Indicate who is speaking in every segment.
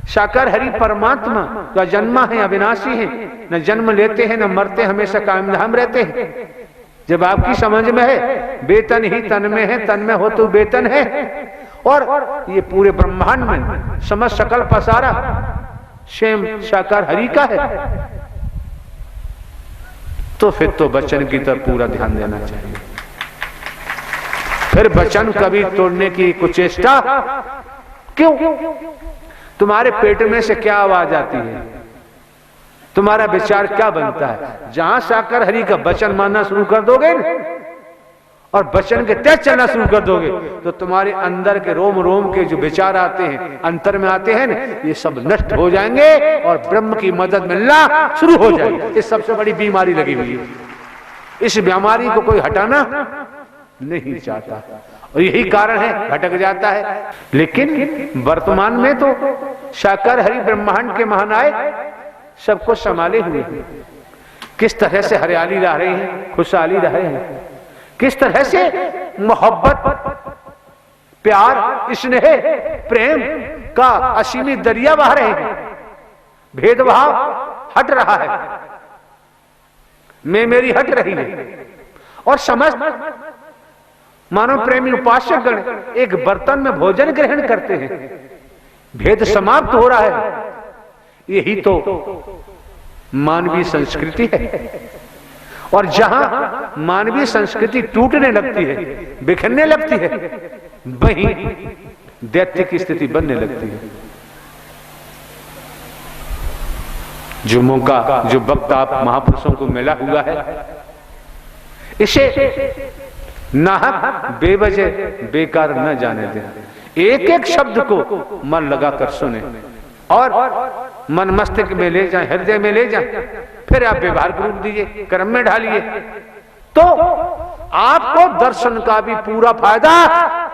Speaker 1: साकार हरि परमात्मा का जन्मा है, अविनाशी है, न जन्म लेते हैं न मरते, हमेशा कायम धाम रहते हैं। जब आपकी समझ में है वेतन ही तन में है, तन में हो तो वेतन है, और ये पूरे ब्रह्मांड में समस्त सकल पसारा स्वयं साकार हरि का है, तो फिर तो वचन की तरफ पूरा ध्यान देना चाहिए। फिर वचन कभी तोड़ने की कुचेष्टा क्यों? तुम्हारे पेट में से क्या आवाज आती है, तुम्हारा विचार क्या बनता है? जहां साकार हरि का वचन मानना शुरू कर दोगे और वचन के तहत चलना शुरू कर दोगे, तो तुम्हारे अंदर के रोम रोम के जो विचार आते हैं, अंतर में आते हैं, ये सब नष्ट हो जाएंगे और ब्रह्म की मदद मिलना शुरू हो जाएगी। ये सबसे बड़ी बीमारी लगी हुई है। इस बीमारी को कोई हटाना नहीं चाहता और यही कारण है भटक जाता है। लेकिन वर्तमान में तो साकार हरि ब्रह्मांड के महानायक सबको संभाले हुए हैं। किस तरह से हरियाली रह रही है, खुशहाली रह रहे हैं, किस तरह से मोहब्बत, प्यार, स्नेह, प्रेम का असीमित दरिया बह रहे हैं। भेदभाव हट रहा है, मैं मेरी हट रही है, और समस्त मानव प्रेमी उपासक गण एक बर्तन में भोजन ग्रहण करते हैं। भेद समाप्त हो रहा है। यही तो मानवीय संस्कृति है। और जहां मानवीय संस्कृति टूटने लगती है, बिखरने लगती है, वहीं दैत्य की स्थिति बनने लगती है। जो मौका, जो वक्त आप महापुरुषों को मिला हुआ है, इसे नाहक बेवजह बेकार न जाने दें। एक एक शब्द को मन लगाकर सुने और मन मस्तिष्क में ले जाए, हृदय में ले जाए, फिर आप व्यवहार को रूप दीजिए, कर्म में ढालिए, तो आपको दर्शन का भी पूरा फायदा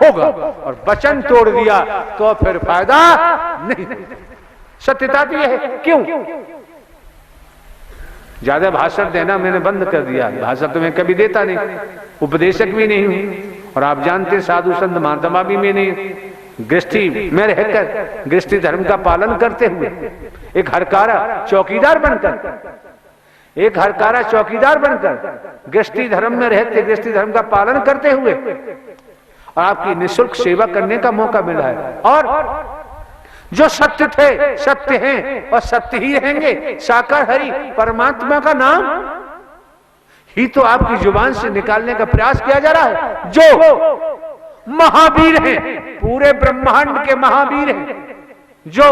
Speaker 1: होगा। और वचन तोड़ दिया तो फिर फायदा नहीं। सत्यता तो यह है। क्यों? ज्यादा भाषण देना मैंने बंद कर दिया। भाषण तो मैं कभी देता नहीं, उपदेशक भी नहीं हूं, और आप जानते साधु संत महात्मा भी मैं नहीं। गृहस्थी में रहकर, गृहस्थी धर्म का पालन करते हुए, एक हरकारा चौकीदार बनकर, एक हरकारा चौकीदार बनकर गृहस्थी धर्म में रहते, गृहस्थी धर्म का पालन करते हुए और आपकी निःशुल्क सेवा करने का मौका मिला है। और जो सत्य थे, सत्य हैं और सत्य ही रहेंगे। साकार हरि परमात्मा का नाम ही तो आपकी जुबान से निकालने का प्रयास किया जा रहा है। जो महावीर हैं, पूरे ब्रह्मांड के महावीर हैं, जो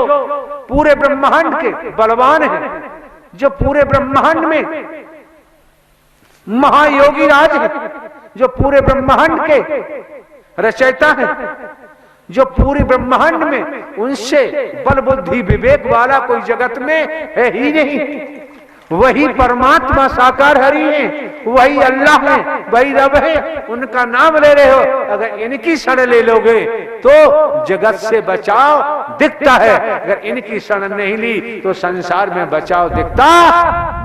Speaker 1: पूरे ब्रह्मांड के बलवान हैं, जो पूरे ब्रह्मांड में महायोगी राज हैं, जो पूरे ब्रह्मांड के रचयिता हैं, जो पूरे ब्रह्मांड में उनसे बल बुद्धि विवेक वाला कोई जगत में है ही नहीं। वही परमात्मा साकार हरि है, वही अल्लाह है, वही रब है। उनका नाम ले रहे हो, अगर इनकी शरण ले लोगे तो जगत से बचाव दिखता है, अगर इनकी शरण नहीं ली तो संसार में बचाव दिखता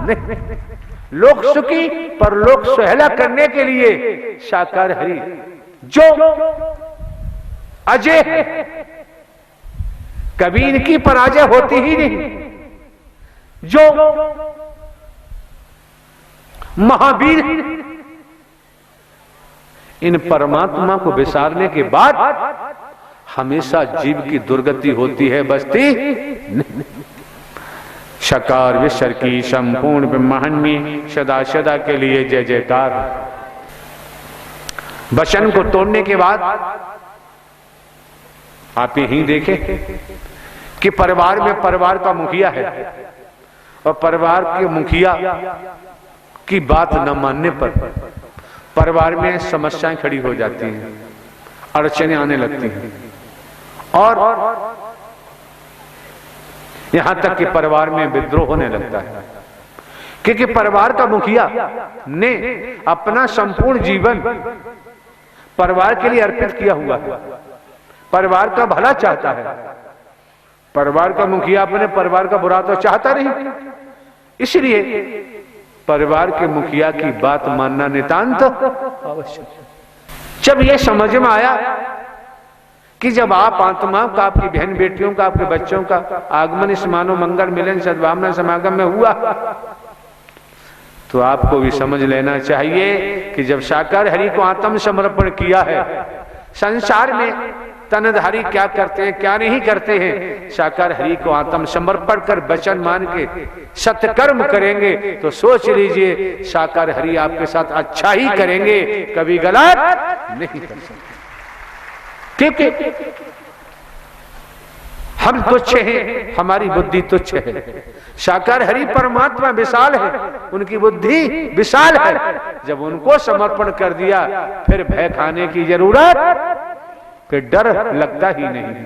Speaker 1: नहीं। लोक सुखी पर लोक सुहेला करने के लिए साकार हरि जो अजय है, कभी इनकी पराजय होती ही नहीं। जो महावीर, इन परमात्मा को विसारने के बाद हमेशा जीव की दुर्गति होती है, बसती नहीं। साकार विश्व की संपूर्ण ब्रह्मांड में सदा सदा के लिए जय जयकार। वचन को तोड़ने के बाद आप यही देखें कि परिवार में परिवार का मुखिया है, और परिवार के मुखिया की बात न मानने पर परिवार में समस्याएं खड़ी हो जाती हैं, अड़चनें आने लगती हैं, और यहां तक कि परिवार में विद्रोह होने लगता है। क्योंकि परिवार का मुखिया ने अपना संपूर्ण जीवन परिवार के लिए अर्पित किया हुआ है, परिवार का भला चाहता है। परिवार का मुखिया अपने परिवार का बुरा तो चाहता नहीं, इसलिए परिवार के मुखिया की बात मानना नितांत आवश्यक। जब यह समझ में आया कि जब आप आत्माओं का, आपकी बहन बेटियों का, आपके बच्चों का आगमन इस मानव मंगल मिलन सद्भावना समागम में हुआ, तो आपको भी समझ लेना चाहिए कि जब साकार हरि को आत्म समर्पण किया है, संसार में तनधारी क्या करते हैं क्या नहीं करते हैं, साकार हरि को आत्म समर्पण कर वचन मान के सत्कर्म करेंगे तो सोच लीजिए साकार हरि आपके साथ अच्छा ही करेंगे, कभी गलत नहीं कर सकते। क्योंकि हम तुच्छ हैं, हमारी बुद्धि तुच्छ है, साकार हरि परमात्मा विशाल है, उनकी बुद्धि विशाल है। जब उनको समर्पण कर दिया फिर भय खाने की जरूरत, फिर डर लगता ही नहीं।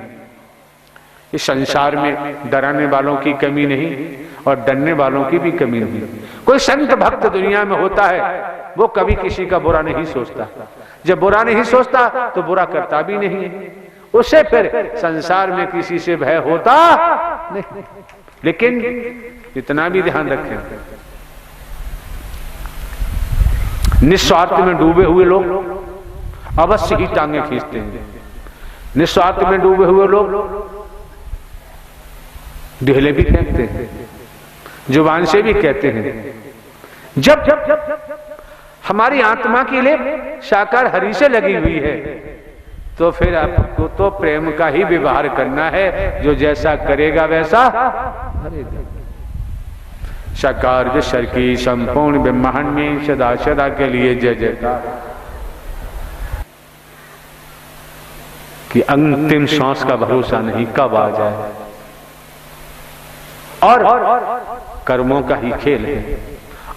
Speaker 1: इस संसार में डराने वालों की कमी नहीं और डरने वालों की भी कमी नहीं। कोई संत भक्त दुनिया में होता है, वो कभी किसी का बुरा नहीं सोचता, जब बुरा नहीं सोचता तो बुरा करता भी नहीं है, उससे फिर संसार में किसी से भय होता नहीं। लेकिन इतना भी ध्यान रखें, निस्वार्थ में डूबे हुए लोग अवश्य ही टांगे खींचते हैं, निस्वार्थ में डूबे हुए लोग ढेले भी फेंकते हैं, जुबान से भी कहते हैं। जब हमारी आत्मा के लिए साकार हरि से लगी हुई है तो फिर आपको तो प्रेम का ही व्यवहार करना है, जो जैसा करेगा वैसा करेगा। साकार जशर की संपूर्ण ब्रह्मांड में सदा सदा के लिए जय जयकार। कि अंतिम सांस का भरोसा नहीं, कब आ जाए, और कर्मों का ही खेल है,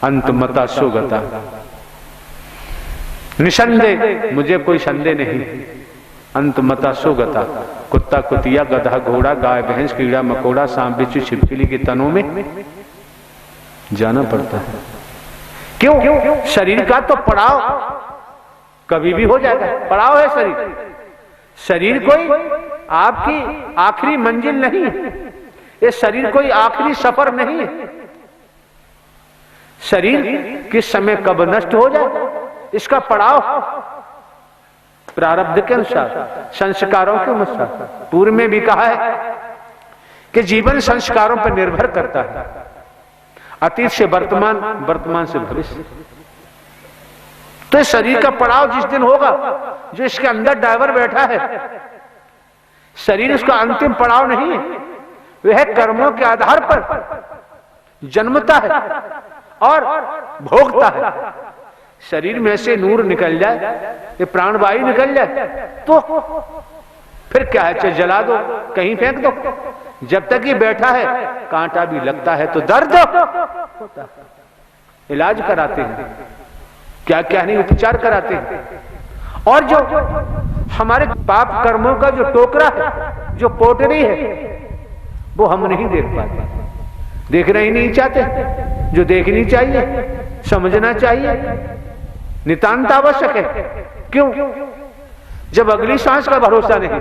Speaker 1: अंतमता सुगता। निसंदेह, मुझे कोई संदेह नहीं, अंतमता सुगता। कुत्ता कुतिया गधा घोड़ा गाय भैंस कीड़ा मकोड़ा सांप बिच्छू छिपकली के तनों में जाना पड़ता है। क्यों? शरीर का तो पड़ाव कभी भी हो जाएगा, पड़ाव है शरीर। शरीर कोई आपकी आखिरी मंजिल नहीं है, ये शरीर कोई आखिरी सफर नहीं है। शरीर किस समय कब नष्ट हो जाए इसका पड़ाव प्रारब्ध के अनुसार, संस्कारों के अनुसार। पूर्व में भी कहा है कि जीवन संस्कारों पर निर्भर करता है, अतीत से वर्तमान, वर्तमान से भविष्य। तो शरीर का पड़ाव जिस दिन होगा, जो इसके अंदर ड्राइवर बैठा है, शरीर उसका अंतिम पड़ाव नहीं है, वह कर्मों के आधार पर जन्मता है और भोगता है। शरीर में से नूर निकल जाए, ये प्राणवायु निकल जाए तो फिर क्या है, चाहे जला दो, कहीं फेंक दो, जब तक ये बैठा है कांटा भी लगता है तो दर्द होता है। इलाज कराते हैं, क्या क्या नहीं उपचार कराते हैं। और जो हमारे पाप कर्मों का जो टोकरा है, जो पोटरी है, वो हम नहीं देख पाते, देखना ही नहीं चाहते। जो देखनी चाहिए, समझना चाहिए, नितांत आवश्यक है। क्यों? जब अगली सांस का भरोसा नहीं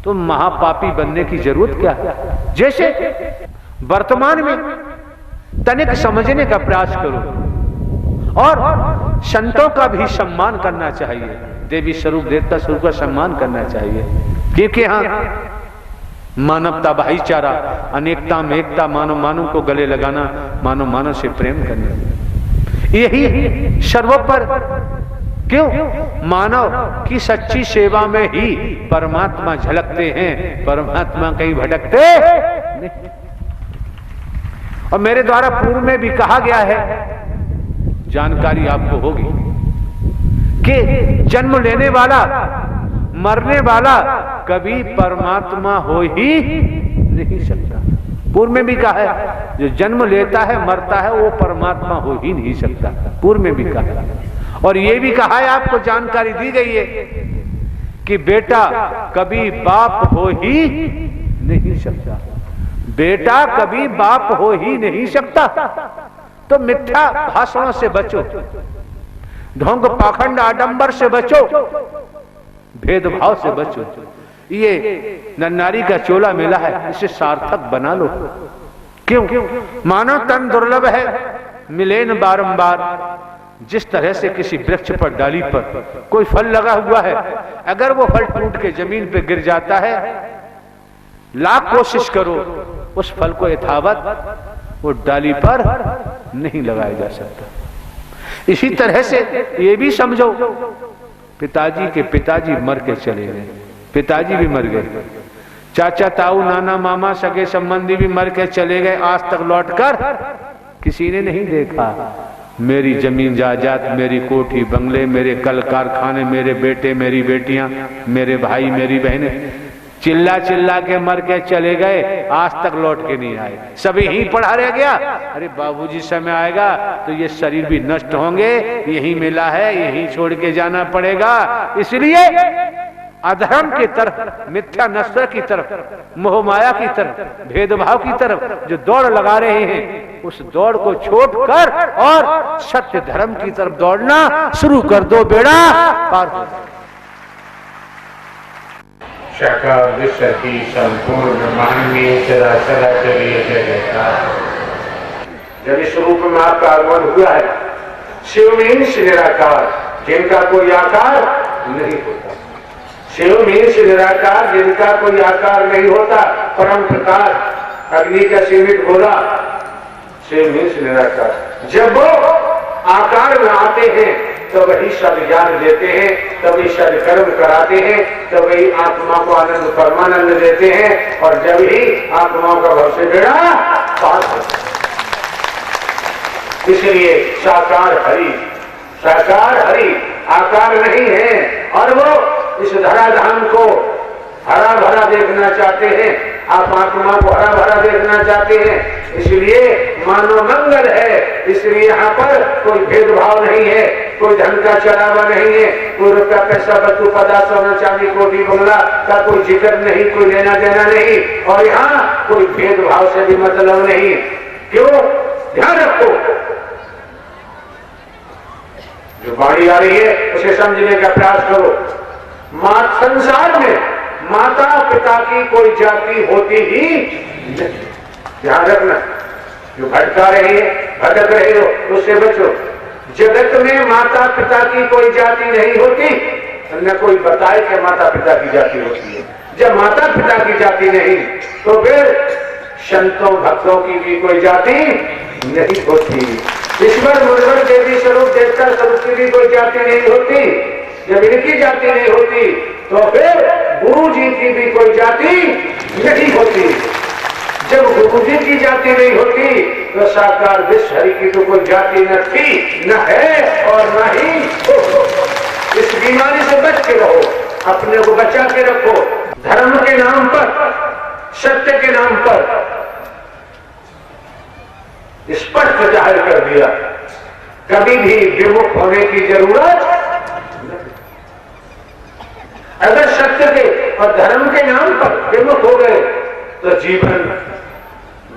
Speaker 1: तो महापापी बनने की जरूरत क्या है। जैसे वर्तमान में तनिक समझने का प्रयास करो और संतों का भी सम्मान करना चाहिए, देवी स्वरूप देवता स्वरूप का सम्मान करना चाहिए। क्योंकि यहाँ मानवता, भाईचारा, अनेकता में एकता, मानव मानव को गले लगाना, मानव मानव से प्रेम करना, यही सर्वोपर। क्यों? मानव की सच्ची सेवा में ही परमात्मा झलकते हैं, परमात्मा कहीं भटकते नहीं। और मेरे द्वारा पूर्व में भी कहा गया है, जानकारी आपको होगी कि जन्म लेने वाला, मरने वाला कभी परमात्मा हो ही नहीं सकता। पूर्व में भी कहा है, जो जन्म लेता है मरता है वो परमात्मा हो ही नहीं सकता। पूर्व में भी कहा है। और ये भी कहा है, आपको जानकारी दी गई है कि बेटा कभी बाप हो ही नहीं सकता। बेटा कभी बाप हो ही नहीं सकता। तो मिथ्या भाषणों से बचो, ढोंग पाखंड आडंबर से बचो, भेदभाव से बचो। ये नन्नारी का चोला मिला है, इसे सार्थक बना लो। क्यों? मानव तन दुर्लभ है, मिले न बारंबार, जिस तरह से किसी वृक्ष पर, डाली पर कोई फल लगा हुआ है, अगर वो फल टूट के जमीन पे गिर जाता है, लाख कोशिश करो उस फल को यथावत वो डाली पर नहीं लगाया जा सकता। इसी तरह से ये भी समझो, पिताजी के पिताजी मर के चले गए, पिताजी भी मर गए, चाचा ताऊ नाना मामा सगे संबंधी भी मर के चले गए, आज तक लौटकर किसी ने नहीं देखा। मेरी जमीन जायदाद, मेरी कोठी बंगले, मेरे कल कारखाने, मेरे बेटे मेरी बेटियां, मेरे भाई मेरी बहनें चिल्ला चिल्ला के मर के चले गए, आज तक लौट के नहीं आए, सभी ही पड़ा रह गया। अरे बाबूजी समय आएगा तो ये शरीर भी नष्ट होंगे, यही मिला है यही छोड़ के जाना पड़ेगा। इसलिए अधर्म की तरफ, मिथ्या नस्र की तरफ, मोह माया की तरफ, भेदभाव की तरफ जो दौड़ लगा रहे हैं, उस दौड़ को छोड़कर और सत्य धर्म की तरफ दौड़ना शुरू कर दो, बेड़ा पार हो जाए।
Speaker 2: साकार विश्व की संपूर्ण ब्रह्मांड में चराचर जब इस रूप में आपका आगमन हुआ है, शिव मीन्स निराकार, जिनका कोई आकार नहीं होता। शिव मीन्स निराकार, जिनका कोई आकार नहीं होता, परम प्रकाश, अग्नि का सीमित गोला, शिव मीन्स निराकार। जब वो आकार में आते हैं तो वही सब ज्ञान देते हैं, तभी सब कर्म कराते हैं, तभी आत्मा को आनंद परमानंद देते हैं, और जब ही आत्माओं का भव से बेड़ा पार होता है। इसलिए साकार हरि, साकार हरि आकार नहीं है, और वो इस धराधाम को हरा भरा देखना चाहते हैं, आप आत्मा को हरा भरा देखना चाहते हैं, इसलिए मानव मंगल है। इसलिए यहाँ पर कोई भेदभाव नहीं है, कोई धन का चढ़ावा नहीं है, कोई रुपया पैसा बच्चों पदा सोना चांदी कोठी बंगला का कोई जिक्र नहीं, कोई लेना देना नहीं, और यहाँ कोई भेदभाव से भी मतलब नहीं। क्यों? ध्यान रखो, जो बाणी आ रही है उसे समझने का प्रयास करो। संसार में माता पिता की कोई जाति होती ही नहीं, ध्यान रखना। जो भटका रहे हैं, भटक रहे हो, उससे बचो। जगत में माता पिता की कोई जाति नहीं होती, न कोई बताए कि माता पिता की जाति होती है। जब माता पिता की जाति नहीं, तो फिर संतों भक्तों की भी कोई जाति नहीं होती। ईश्वर मुर्वर देवी स्वरूप देवता स्वरूप की भी कोई जाति नहीं होती। जब इनकी जाति नहीं होती, तो फिर गुरु जी की भी कोई जाति नहीं होती। जब गुरु जी की जाति नहीं होती, तो साकार विश्व हरि की तो कोई जाति न थी, न है, और न ही हो। इस बीमारी से बच के रहो, अपने को बचा के रखो। धर्म के नाम पर, सत्य के नाम पर स्पष्ट जाहिर कर दिया, कभी भी विमुख होने की जरूरत। अगर सत्य के और धर्म के नाम पर विमुख हो गए तो जीवन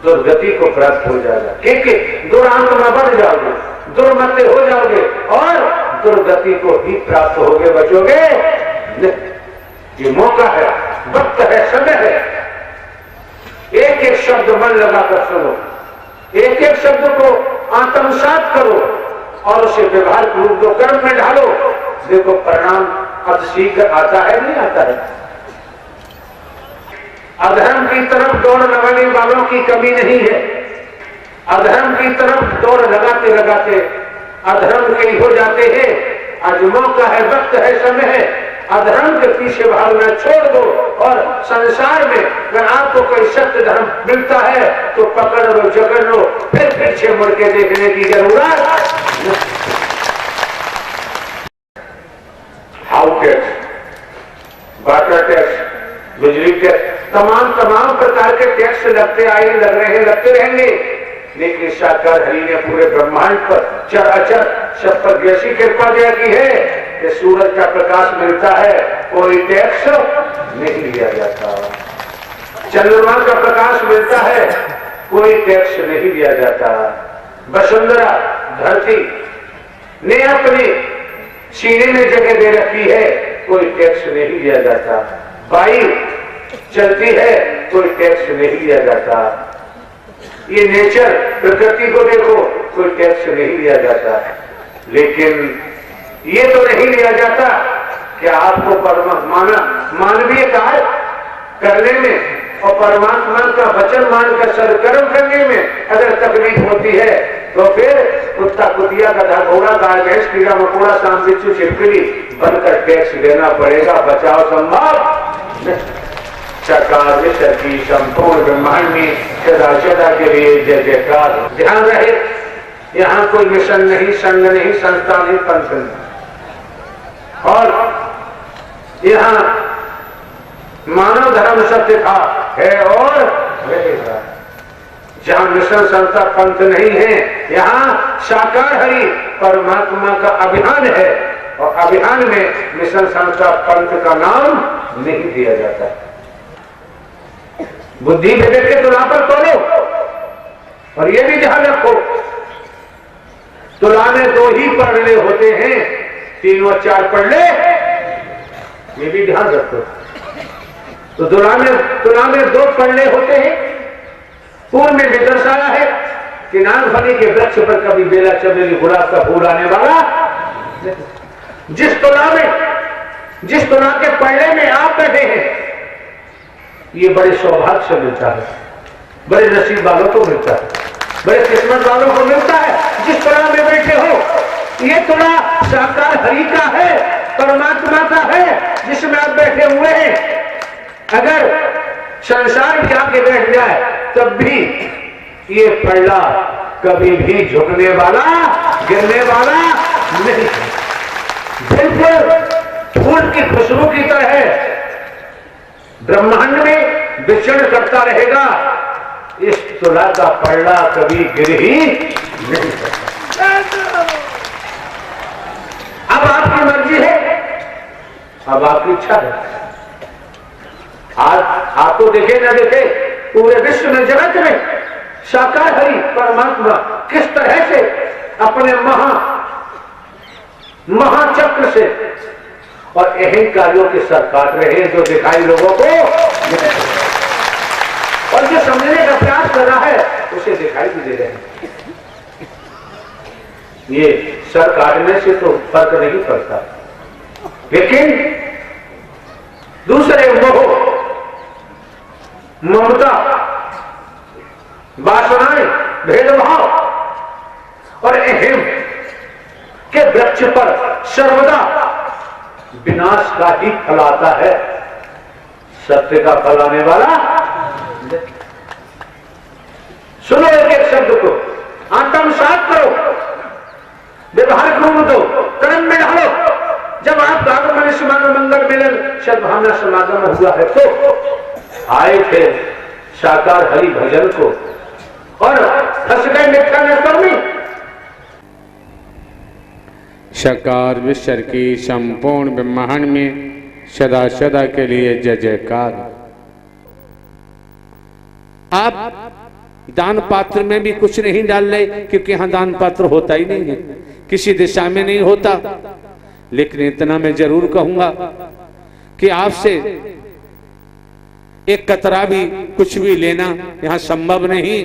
Speaker 2: दुर्गति को प्राप्त हो जाएगा, क्योंकि दुरांत में बढ़ जाओगे, दुर्मते हो जाओगे और दुर्गति को ही प्राप्त होगे, बचोगे। ये मौका है, वक्त है, समय है। एक एक शब्द मन लगाकर सुनो, एक एक शब्द को आत्मसात करो और उसे व्यवहार रूप दो, कर्म में ढालो। देखो परिणाम अब शीघ्र आता है, नहीं आता है। अधर्म की तरफ दौड़ लगाने वालों की कमी नहीं है। अधर्म की तरफ दौड़ लगाते लगाते अधर्म के हो जाते हैं। आज मौका है, वक्त है, समय है। अधर्म के पीछे भागना छोड़ दो, और संसार में अगर आपको कोई सत्य धर्म मिलता है तो पकड़ लो, जकड़ लो, फिर पीछे मुड़ के देखने की जरूरत। हाउ टैक्स, वाटर टैक्स, बिजली टैक्स, तमाम प्रकार के टैक्स लगते आए, लग रहे हैं, लगते रहेंगे। लेकिन साकार हरि ने पूरे ब्रह्मांड पर चराचर सब पर ऐसी कृपा दया की है कि सूरज का प्रकाश मिलता है, कोई टैक्स नहीं लिया जाता। चंद्रमा का प्रकाश मिलता है, कोई टैक्स नहीं लिया जाता। वसुंधरा धरती ने अपने सीने में जगह दे रखी है, कोई टैक्स नहीं लिया जाता। वायु चलती है, कोई टैक्स नहीं लिया जाता। ये नेचर, प्रकृति को देखो, कोई टैक्स नहीं लिया जाता। लेकिन ये तो नहीं लिया जाता कि आपको मानवीय कार्य करने में और परमात्मा का वचन मानकर सदकर्म करने में अगर तकलीफ होती है तो फिर कुत्ता कुतिया गधा घोड़ा गाय भैंस कीड़ा मकोड़ा सांप बिच्छू छिपकली बनकर टैक्स देना पड़ेगा। बचाव संभव सरकार विश्व की संपूर्ण ब्रह्मांड में सदा सदा के लिए जय जयकार। ध्यान रहे, यहाँ कोई मिशन नहीं, संघ नहीं, संस्था नहीं, पंथ नहीं, और यहाँ मानव धर्म सत्य था, है और रहेगा। जहाँ मिशन संस्था पंथ नहीं है, यहाँ साकार हरि परमात्मा का अभियान है, और अभियान में मिशन संस्था पंथ का नाम नहीं दिया जाता। बुद्धि विवेक के तुला पर तोलो, और ये भी ध्यान रखो, तुला में 2 ही पढ़ने होते हैं, 3 और 4 पढ़ ले, ये भी ध्यान रखो। तो तुला में 2 पढ़ने होते हैं। पूर्व में भी दर्शाया है कि नागफनी के वृक्ष पर कभी बेला चमेली गुलाब का फूल आने वाला। जिस तुला के पढ़ने में आप बैठे हैं, ये बड़े सौभाग्य से मिलता है, बड़े नसीब वालों को मिलता है, बड़े किस्मत वालों को मिलता है। जिस तुला में बैठे हो, ये तुला साकार हरि का है, परमात्मा का है, जिसमें आप बैठे हुए हैं। अगर संसार के आगे बैठ जाए तब भी ये पल्ला कभी भी झुकने वाला, गिरने वाला नहीं। बिल्कुल फूल की खुशबू की तरह ब्रह्मांड में विचरण करता रहेगा। इस तुला का पल्ला कभी गिर ही नहीं सकता। अब आपकी मर्जी है, अब आपकी इच्छा है। आज आप तो देखे न देखे, पूरे विश्व में, जगत में साकार हरि परमात्मा किस तरह से अपने महाचक्र से और अहंकारियों के सर काट रहे हैं, जो दिखाई लोगों को, और जो समझने का प्रयास कर रहा है उसे दिखाई भी दे रहे हैं। ये सर काटने से तो फर्क नहीं पड़ता, लेकिन दूसरे मोह, ममता, वासनाएं, भेदभाव और अहम के वृक्ष पर सर्वदा विनाश का ही फल आता है, सत्य का फल आने वाला। सुनो एक एक शब्द को, आत्मसात करो, व्यवहार घूम दो, कर्म में ढालो। जब आप आगमन समागम मंगल मिलन सद्भावना समागम हुआ है तो आए थे साकार हरि भजन को, और फंस गए मिथ्या नस्तर में।
Speaker 1: साकार विश्व की संपूर्ण ब्रह्मांड में सदा सदा के लिए जय जयकार। आप दान पात्र में भी कुछ नहीं डाल रहे, क्योंकि यहां दान पात्र होता ही नहीं है, किसी दिशा में नहीं होता। लेकिन इतना मैं जरूर कहूंगा कि आपसे एक कतरा भी कुछ भी लेना यहां संभव नहीं।